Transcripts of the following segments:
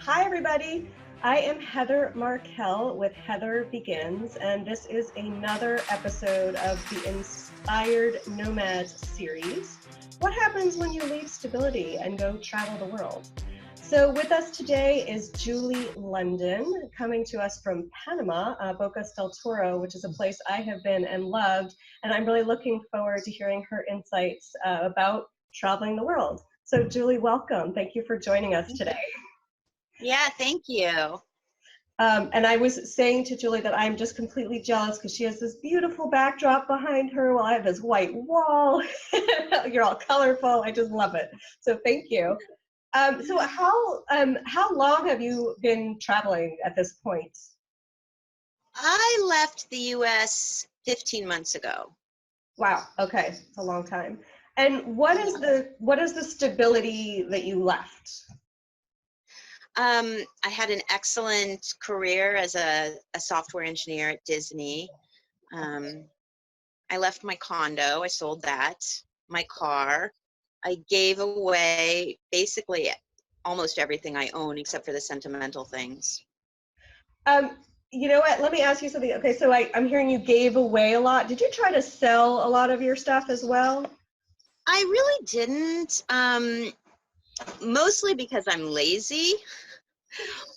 Hi, everybody. I am Heather Markel with Heather Begins, and this is another episode of the Inspired Nomads series. What happens when you leave stability and go travel the world? So with us today is Julie London, coming to us from Panama, Bocas del Toro, which is a place I have been and loved, and I'm really looking forward to hearing her insights about traveling the world. So Julie, welcome. Thank you for joining us today. Yeah, thank you. And I was saying to Julie that I'm just completely jealous because she has this beautiful backdrop behind her while I have this white wall. You're all colorful. I just love it. So thank you. So how long have you been traveling at this point? I left the US 15 months ago. Wow. Okay, it's a long time. And what is the stability that you left? I had an excellent career as a software engineer at Disney. I left my condo, I sold that, my car. I gave away basically almost everything I own except for the sentimental things. You know what? Let me ask you something. Okay, so I'm hearing you gave away a lot. Did you try to sell a lot of your stuff as well? I really didn't, mostly because I'm lazy.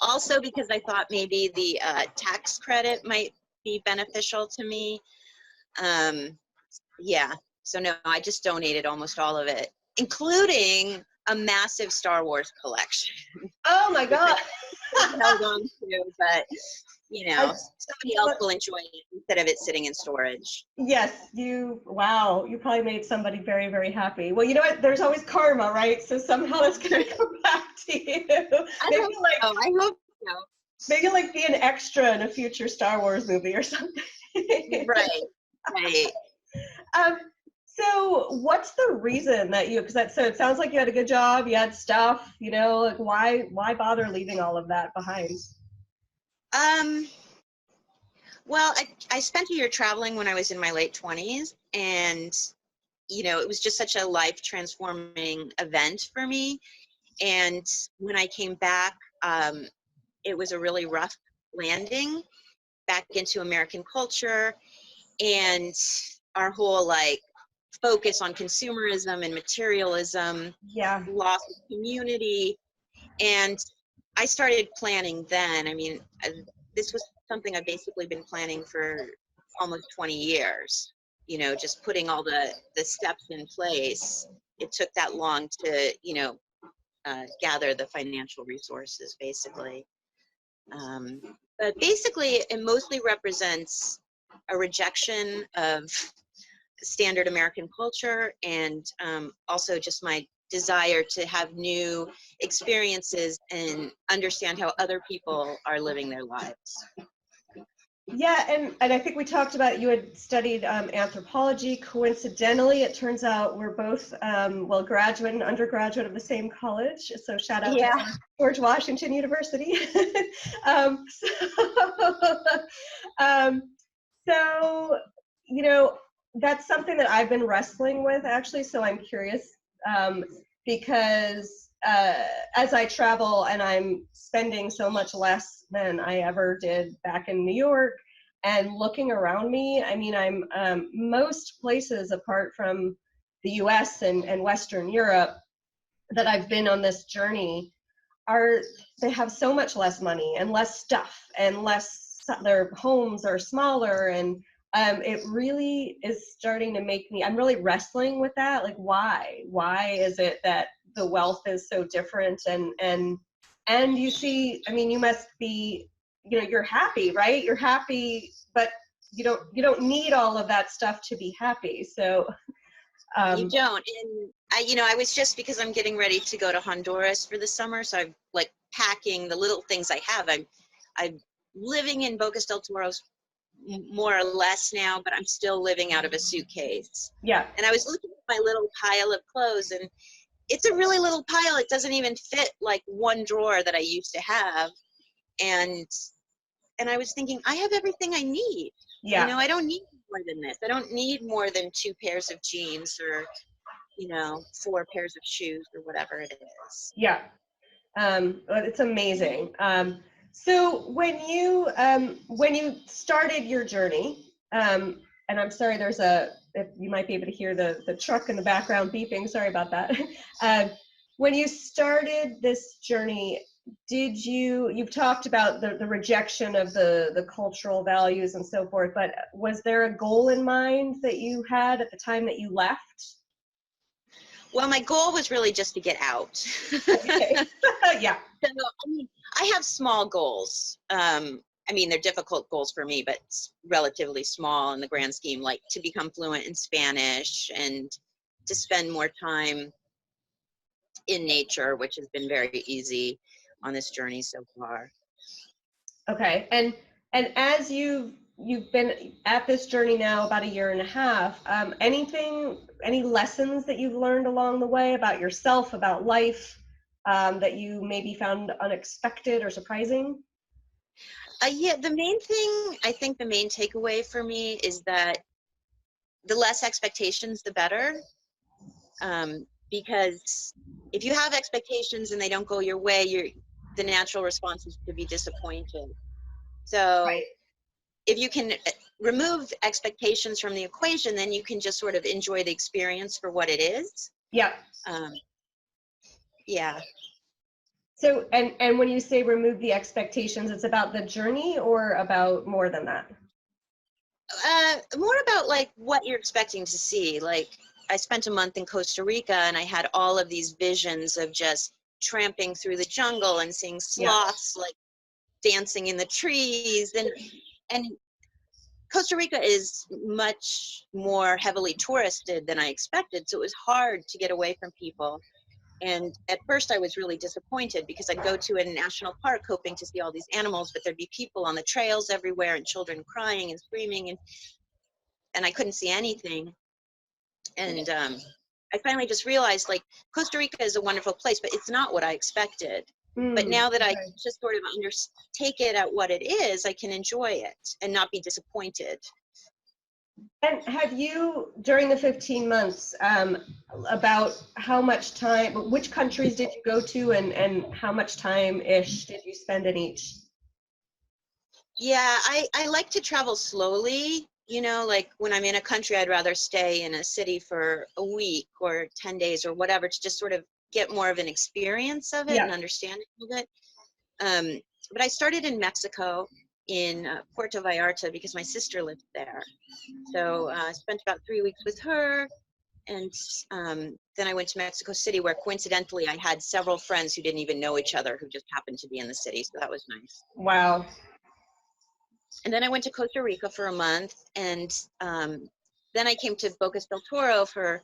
Also because I thought maybe the tax credit might be beneficial to me. Yeah, so no, I just donated almost all of it, including a massive Star Wars collection, Oh my which I God. held on to, but I, somebody else will enjoy it instead of it sitting in storage. yes, wow, you probably made somebody very, very happy. Well, you know what? There's always karma, right? So somehow that's going to come back to you. I Maybe hope like, so. I hope so. maybe like be an extra in a future Star Wars movie or something. Right, right. Um, so what's the reason that so it sounds like you had a good job, you had stuff, like why bother leaving all of that behind? Um, well, I spent a year traveling when I was in my late 20s, and it was just such a life transforming event for me. And when I came back, it was a really rough landing back into American culture and our whole focus on consumerism and materialism, Yeah. loss of community. And I started planning then. I mean, this was something I've basically been planning for almost 20 years, just putting all the steps in place. It took that long to, gather the financial resources, basically. But basically, it mostly represents a rejection of standard American culture and also just my desire to have new experiences and understand how other people are living their lives. Yeah, and I think we talked about you had studied anthropology. Coincidentally, it turns out we're both graduate and undergraduate of the same college. So shout out to Yeah. George Washington University. um, so, um, so, that's something that I've been wrestling with actually. So I'm curious because as I travel and I'm spending so much less than I ever did back in New York and looking around me, I mean, I'm most places apart from the US and Western Europe that I've been on this journey they have so much less money and less stuff and their homes are smaller, and it really is starting to make me, I'm really wrestling with that. Like, why is it that the wealth is so different? And you see, I mean, you must be, you're happy, right? You're happy, but you don't need all of that stuff to be happy. So You don't. And I was just, because I'm getting ready to go to Honduras for the summer, so I'm packing the little things I have. I'm living in Bocas del Toro more or less now, but I'm still living out of a suitcase. yeah. And I was looking at my little pile of clothes, and it's a really little pile. It doesn't even fit one drawer that I used to have. And I was thinking, I have everything I need. Yeah. I don't need more than this. I don't need more than 2 pairs of jeans or 4 pairs of shoes or whatever it is. Yeah. But it's amazing. So when you started your journey, and I'm sorry, if you might be able to hear the truck in the background beeping. Sorry about that. When you started this journey, you've talked about the rejection of the cultural values and so forth, but was there a goal in mind that you had at the time that you left? Well, my goal was really just to get out. Okay. Yeah. So, I mean, I have small goals. I mean, they're difficult goals for me, but relatively small in the grand scheme, like to become fluent in Spanish and to spend more time in nature, which has been very easy on this journey so far. Okay. And as you've been at this journey now about a year and a half, any lessons that you've learned along the way about yourself, about life, that you maybe found unexpected or surprising? Yeah, the main thing, I think the main takeaway for me is that the less expectations, the better. Because if you have expectations and they don't go your way, the natural response is to be disappointed. So Right. if you can remove expectations from the equation, then you can just sort of enjoy the experience for what it is. Yeah. Yeah. So, and when you say remove the expectations, it's about the journey or about more than that? More about like what you're expecting to see. Like I spent a month in Costa Rica and I had all of these visions of just tramping through the jungle and seeing Yeah. sloths like dancing in the trees, and Costa Rica is much more heavily touristed than I expected, so it was hard to get away from people. And at first I was really disappointed because I'd go to a national park hoping to see all these animals, but there'd be people on the trails everywhere and children crying and screaming, and I couldn't see anything. And I finally just realized, like, Costa Rica is a wonderful place, but it's not what I expected. But now that I Okay. just sort of take it at what it is, I can enjoy it and not be disappointed. And have you, during the 15 months, about how much time, which countries did you go to, and how much time-ish did you spend in each? Yeah, I like to travel slowly. You know, like when I'm in a country, I'd rather stay in a city for a week or 10 days or whatever to just sort of get more of an experience of it Yeah. and understanding of it. But I started in Mexico in Puerto Vallarta because my sister lived there. So I spent about 3 weeks with her. And then I went to Mexico City, where coincidentally I had several friends who didn't even know each other who just happened to be in the city. So that was nice. Wow. And then I went to Costa Rica for a month. And then I came to Bocas del Toro for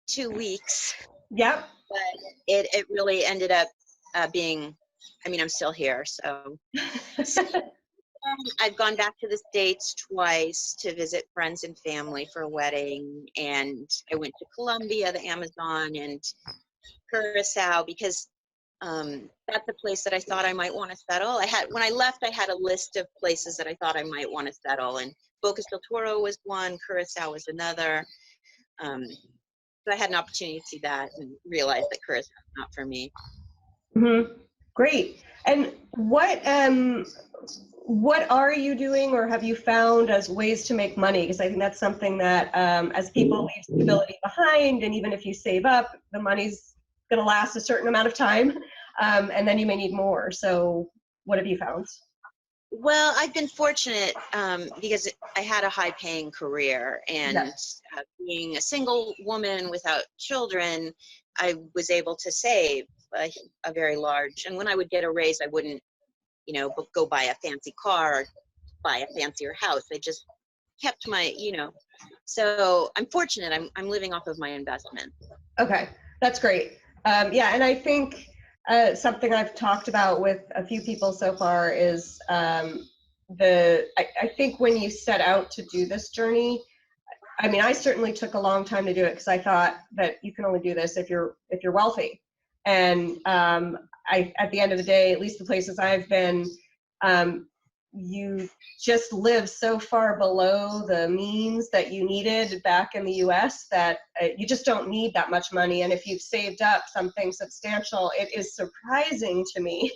2 weeks. Yep. But it really ended up being, I mean, I'm still here. So I've gone back to the States twice to visit friends and family for a wedding, and I went to Colombia, the Amazon, and Curacao because that's a place that I thought I might want to settle. When I left, I had a list of places that I thought I might want to settle, and Bocas del Toro was one, Curacao was another. So I had an opportunity to see that and realize that Curacao is not for me. Mm-hmm. Great. And what are you doing or have you found as ways to make money? Because I think that's something that as people leave stability behind, and even if you save up, the money's going to last a certain amount of time, and then you may need more. So what have you found? Well, I've been fortunate because I had a high-paying career, and Yes. being a single woman without children, I was able to save a very large. And when I would get a raise, I wouldn't, you know, go buy a fancy car or buy a fancier house. I just kept my, you know. So I'm fortunate. I'm living off of my investment. Okay, that's great. Yeah, and I think something I've talked about with a few people so far is I think when you set out to do this journey, I mean, I certainly took a long time to do it because I thought that you can only do this if you're wealthy. And at the end of the day, at least the places I've been, you just live so far below the means that you needed back in the US that you just don't need that much money. And if you've saved up something substantial, it is surprising to me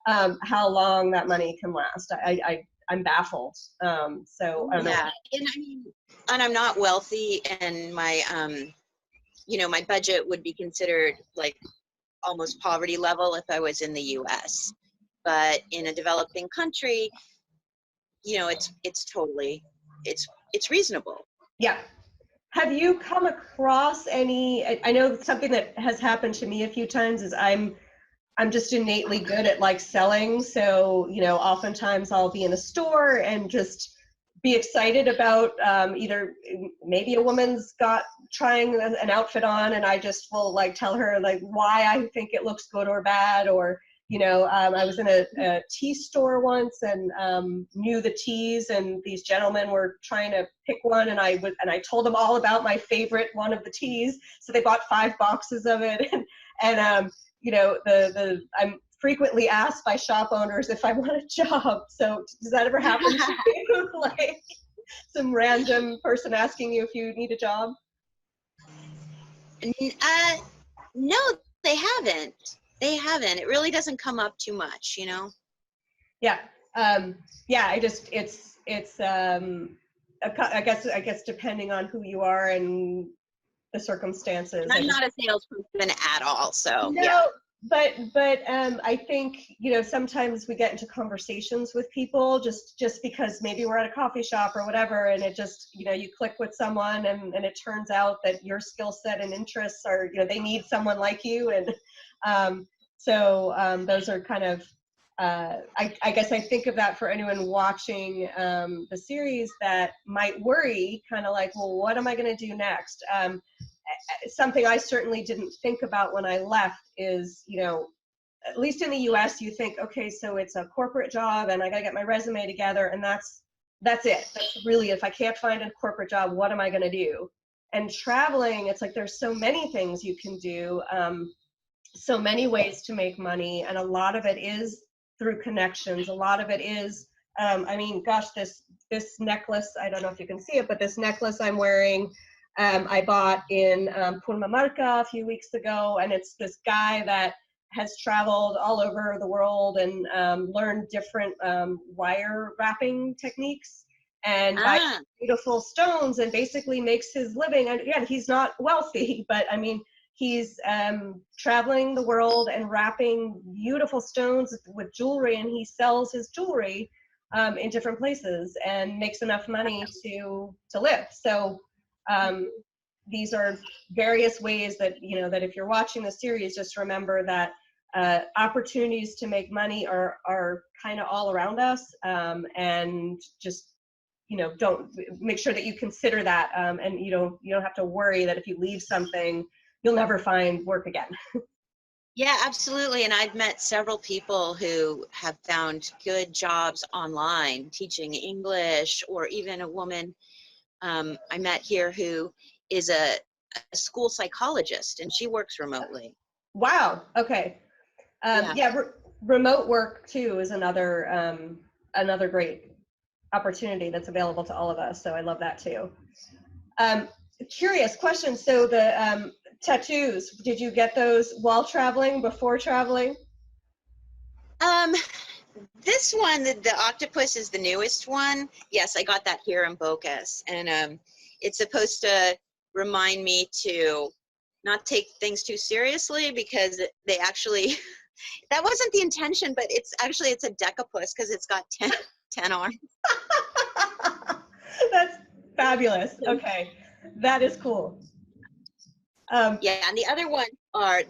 how long that money can last. I'm baffled. So I don't know. Yeah, and I mean, and I'm not wealthy, and my you know, my budget would be considered like almost poverty level if I was in the US. But in a developing country, you know, it's totally it's reasonable. Yeah. Have you come across any, I know something that has happened to me a few times is I'm just innately good at like selling. So, you know, oftentimes I'll be in a store and just be excited about either maybe a woman's got trying an outfit on and I just will like tell her like why I think it looks good or bad, or you know, I was in a tea store once and knew the teas, and these gentlemen were trying to pick one, and I told them all about my favorite one of the teas, so they bought 5 boxes of it, and you know, I'm frequently asked by shop owners if I want a job. So does that ever happen to you? Like some random person asking you if you need a job? No, they haven't. They haven't. It really doesn't come up too much, you know? Yeah. Yeah, I guess depending on who you are and the circumstances. And I'm not a salesperson at all, so no, yeah. But I think, you know, sometimes we get into conversations with people just because maybe we're at a coffee shop or whatever, and it just, you know, you click with someone and it turns out that your skill set and interests are, you know, they need someone like you. And those are kind of, I guess I think of that for anyone watching the series that might worry, kind of like, well, what am I going to do next? Something I certainly didn't think about when I left is, you know, at least in the US, you think, okay, so it's a corporate job and I got to get my resume together, and that's it. That's really, if I can't find a corporate job, what am I going to do? And traveling, it's like there's so many things you can do, so many ways to make money, and a lot of it is through connections. A lot of it is, I mean, gosh, this necklace, I don't know if you can see it, but this necklace I'm wearing, I bought in Markel a few weeks ago, and it's this guy that has traveled all over the world and learned different wire wrapping techniques and buys beautiful stones and basically makes his living. And again, he's not wealthy, but I mean, he's traveling the world and wrapping beautiful stones with jewelry, and he sells his jewelry in different places and makes enough money to live. So these are various ways that, you know, that if you're watching the series, just remember that opportunities to make money are kind of all around us, and just, you know, don't make sure that you consider that, and you don't have to worry that if you leave something, you'll never find work again. Yeah, absolutely. And I've met several people who have found good jobs online teaching English, or even a woman I met here who is a school psychologist, and she works remotely. Wow. Okay. Yeah, remote work too is another great opportunity that's available to all of us. So I love that too. Curious question. So the tattoos, did you get those while traveling, before traveling? This one, the octopus, is the newest one. Yes, I got that here in Bocas, and it's supposed to remind me to not take things too seriously, because they actually, that wasn't the intention, but it's a decapus because it's got 10 arms. That's fabulous. Okay, that is cool. Yeah, and the other one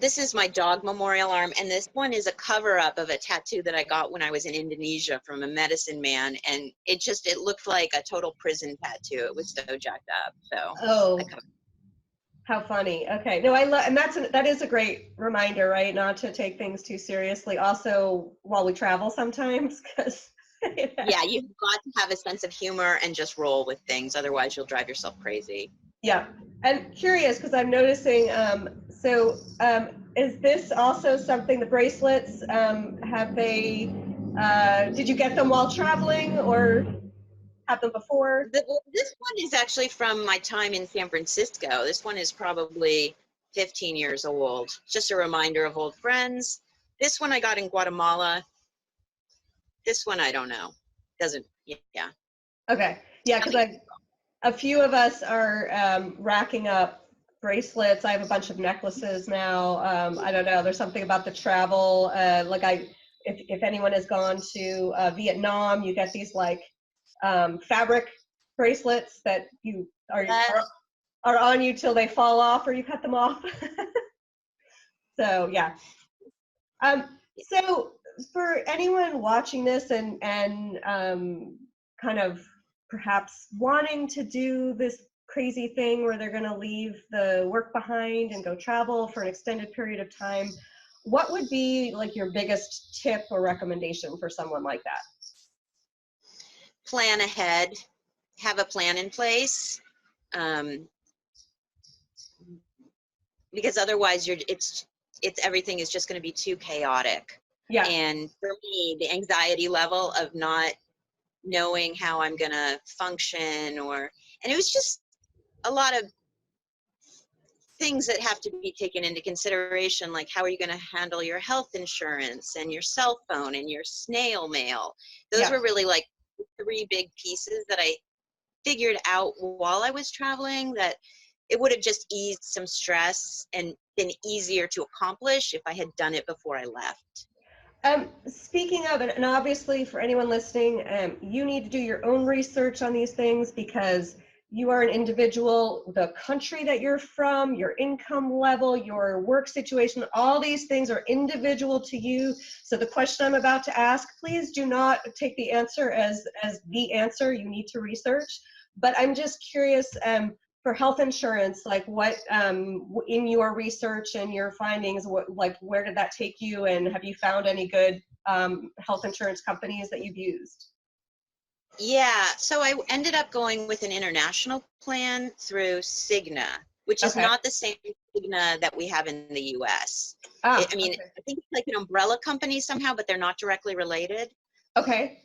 this is my dog memorial arm, and this one is a cover-up of a tattoo that I got when I was in Indonesia from a medicine man, and it looked like a total prison tattoo. It was so jacked up. So how funny. Okay, no, I love, and that is a great reminder, right? Not to take things too seriously. Also, while we travel sometimes, because yeah, you've got to have a sense of humor and just roll with things. Otherwise, you'll drive yourself crazy. Yeah, and curious because I'm noticing. Is this also something? The bracelets, have they Did you get them while traveling or have them before? This one is actually from my time in San Francisco. This one is probably 15 years old. Just a reminder of old friends. This one I got in Guatemala. This one I don't know. Doesn't, yeah. Okay. Yeah, because a few of us are racking up bracelets. I have a bunch of necklaces now. I don't know. There's something about the travel. If anyone has gone to Vietnam, you get these like fabric bracelets that you are on you till they fall off or you cut them off. So yeah. So for anyone watching this and kind of perhaps wanting to do this crazy thing where they're going to leave the work behind and go travel for an extended period of time, what would be like your biggest tip or recommendation for someone like that? Plan ahead, have a plan in place, because otherwise it's everything is just going to be too chaotic. Yeah. And for me, the anxiety level of not knowing how I'm going to function, and it was just a lot of things that have to be taken into consideration, like how are you going to handle your health insurance and your cell phone and your snail mail. Those were really like 3 big pieces that I figured out while I was traveling, that it would have just eased some stress and been easier to accomplish if I had done it before I left. Speaking of it, and obviously for anyone listening, you need to do your own research on these things because you are an individual. The country that you're from, your income level, your work situation, all these things are individual to you. So the question I'm about to ask, please do not take the answer as the answer. You need to research. But I'm just curious, for health insurance, like what in your research and your findings, where did that take you, and have you found any good health insurance companies that you've used? Yeah, so I ended up going with an international plan through Cigna, which is not the same Cigna that we have in the US. I think it's like an umbrella company somehow, but they're not directly related. Okay.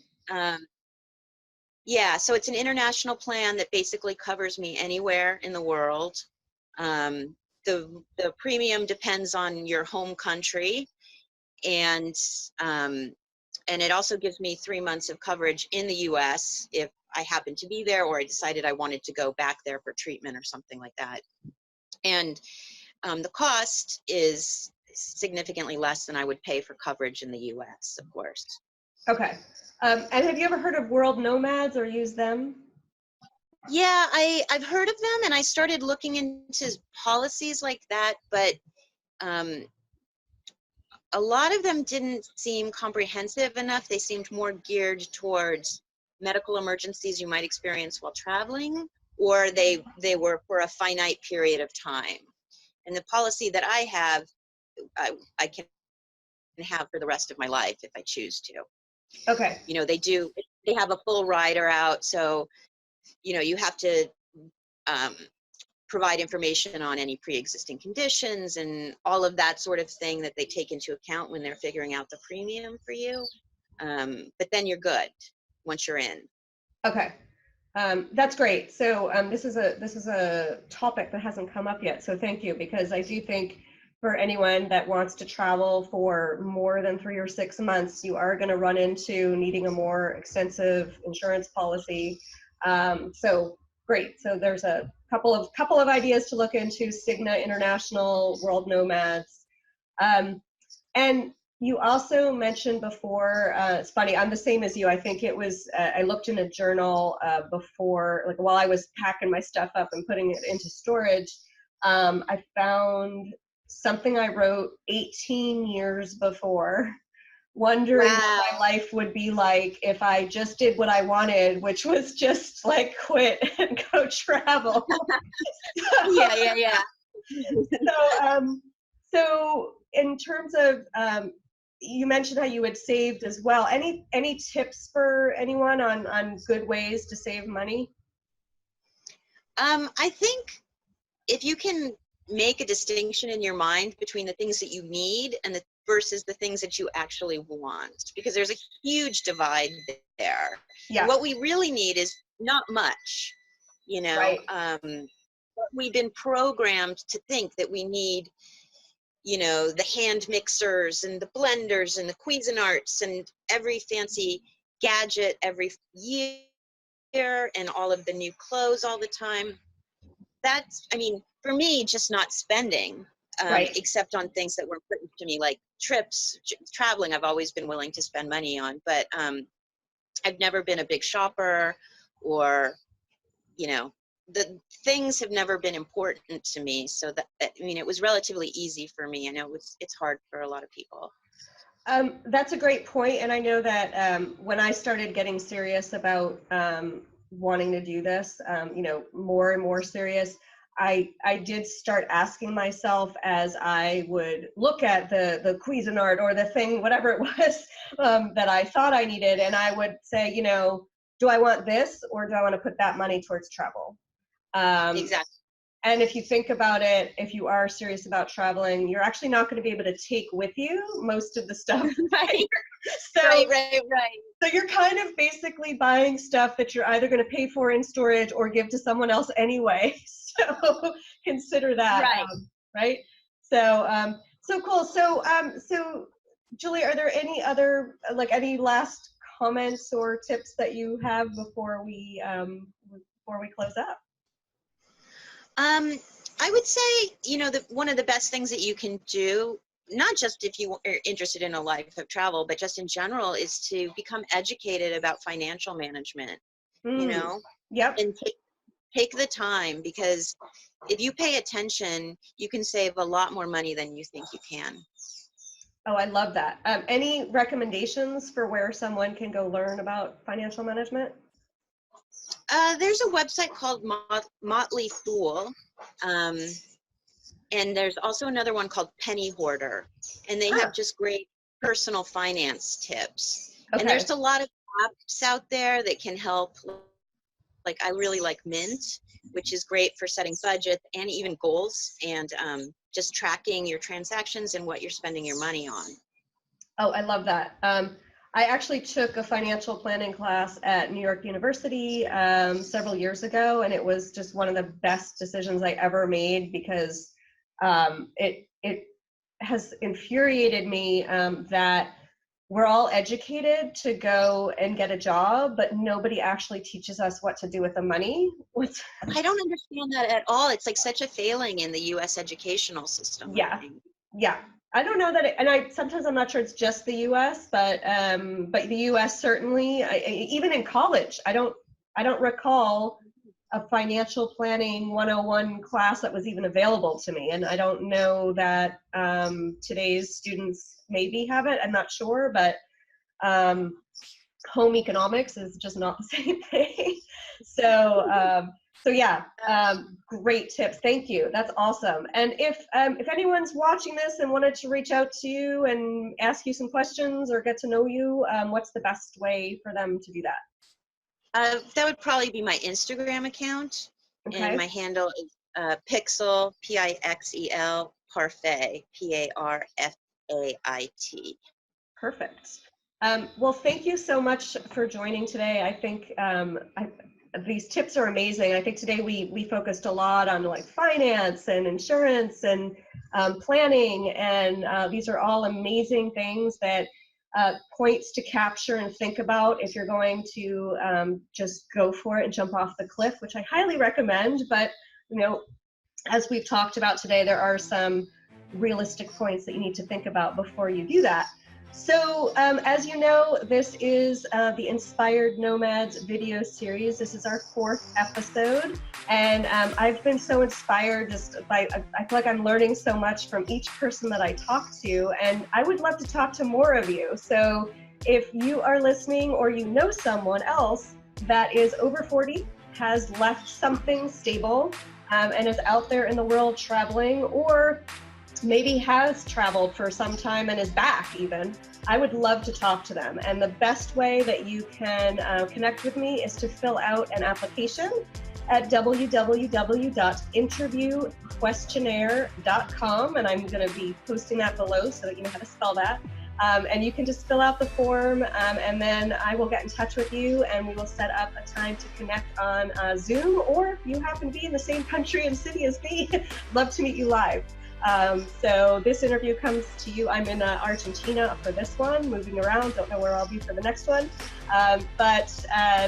Yeah, so it's an international plan that basically covers me anywhere in the world. The premium depends on your home country, and it also gives me 3 months of coverage in the US if I happen to be there or I decided I wanted to go back there for treatment or something like that. And the cost is significantly less than I would pay for coverage in the US, of course. Okay. And have you ever heard of World Nomads or used them? Yeah, I've heard of them, and I started looking into policies like that, but a lot of them didn't seem comprehensive enough. They seemed more geared towards medical emergencies you might experience while traveling, or they were for a finite period of time. And the policy that I have, I can have for the rest of my life if I choose to. Okay. You know, they have a full rider out, so you know, you have to provide information on any pre-existing conditions and all of that sort of thing that they take into account when they're figuring out the premium for you. But then you're good once you're in. Okay. That's great. So this is a topic that hasn't come up yet. So thank you, because I do think for anyone that wants to travel for more than 3 or 6 months, you are going to run into needing a more extensive insurance policy. So great. So there's a couple of ideas to look into: Cigna International, World Nomads, and you also mentioned before. It's funny. I'm the same as you. I think it was. I looked in a journal before, like while I was packing my stuff up and putting it into storage. I found something I wrote 18 years before, wondering what my life would be like if I just did what I wanted, which was just like quit and go travel. Yeah. So in terms of, you mentioned how you had saved as well. Any tips for anyone on good ways to save money? I think if you can make a distinction in your mind between the things that you need and the versus the things that you actually want, because there's a huge divide there. Yeah. And what we really need is not much, you know. Right. We've been programmed to think that we need, you know, the hand mixers and the blenders and the Cuisinarts and every fancy gadget every year and all of the new clothes all the time. That's, I mean, for me, just not spending, Right. except on things that were important to me, like trips, traveling. I've always been willing to spend money on, but I've never been a big shopper, or, you know, the things have never been important to me. So that, I mean, it was relatively easy for me. I know it's hard for a lot of people. That's a great point, and I know that when I started getting serious about wanting to do this, you know, more and more serious, I did start asking myself as I would look at the Cuisinart or the thing, whatever it was that I thought I needed, and I would say, you know, do I want this or do I want to put that money towards travel? Exactly. And if you think about it, if you are serious about traveling, you're actually not going to be able to take with you most of the stuff. Right. So, right. So you're kind of basically buying stuff that you're either going to pay for in storage or give to someone else anyway. So consider that, Right. Right? So, so cool. So, so Julie, are there any other, like any last comments or tips that you have before we close up? I would say, you know, one of the best things that you can do, not just if you are interested in a life of travel, but just in general, is to become educated about financial management, you know, Yep. and take the time, because if you pay attention, you can save a lot more money than you think you can. Oh, I love that. Any recommendations for where someone can go learn about financial management? There's a website called Motley Fool. And there's also another one called Penny Hoarder, and they have just great personal finance tips. Okay. And there's a lot of apps out there that can help. Like, I really like Mint, which is great for setting budgets and even goals, and just tracking your transactions and what you're spending your money on. Oh, I love that. I actually took a financial planning class at New York University several years ago, and it was just one of the best decisions I ever made, because it has infuriated me that we're all educated to go and get a job, but nobody actually teaches us what to do with the money. I don't understand that at all. It's like such a failing in the U.S. educational system. Yeah, yeah. I don't know that, and sometimes I'm not sure it's just the U.S., but the U.S. certainly. Even in college, I don't recall a financial planning 101 class that was even available to me, and I don't know that today's students maybe have it. I'm not sure, but home economics is just not the same thing. So yeah, great tips. Thank you. That's awesome. And if anyone's watching this and wanted to reach out to you and ask you some questions or get to know you, what's the best way for them to do that? That would probably be my Instagram account, Okay. and my handle is Pixel, Pixel, Parfait, Parfait. Perfect. Well, thank you so much for joining today. I think these tips are amazing. I think today we focused a lot on like finance and insurance and planning, and these are all amazing things that points to capture and think about if you're going to just go for it and jump off the cliff, which I highly recommend. But you know, as we've talked about today, there are some realistic points that you need to think about before you do that. So as you know, this is the Inspired Nomads video series. This is our 4th episode, and I've been so inspired just by, I feel like I'm learning so much from each person that I talk to, and I would love to talk to more of you. So if you are listening or you know someone else that is over 40, has left something stable, and is out there in the world traveling, or maybe has traveled for some time and is back even, I would love to talk to them. And the best way that you can connect with me is to fill out an application. at www.interviewquestionnaire.com, and I'm going to be posting that below so that you know how to spell that. And you can just fill out the form, and then I will get in touch with you, and we will set up a time to connect on Zoom, or if you happen to be in the same country and city as me, love to meet you live. So this interview comes to you. I'm in Argentina for this one, moving around, don't know where I'll be for the next one. But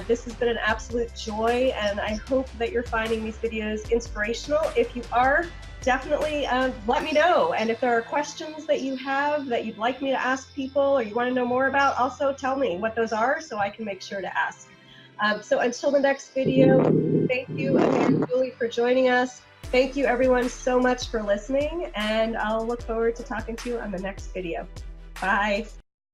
this has been an absolute joy, and I hope that you're finding these videos inspirational. If you are, definitely let me know. And if there are questions that you have that you'd like me to ask people or you want to know more about, also tell me what those are so I can make sure to ask. So until the next video, thank you again, Julie, for joining us. Thank you everyone so much for listening, and I'll look forward to talking to you on the next video. Bye.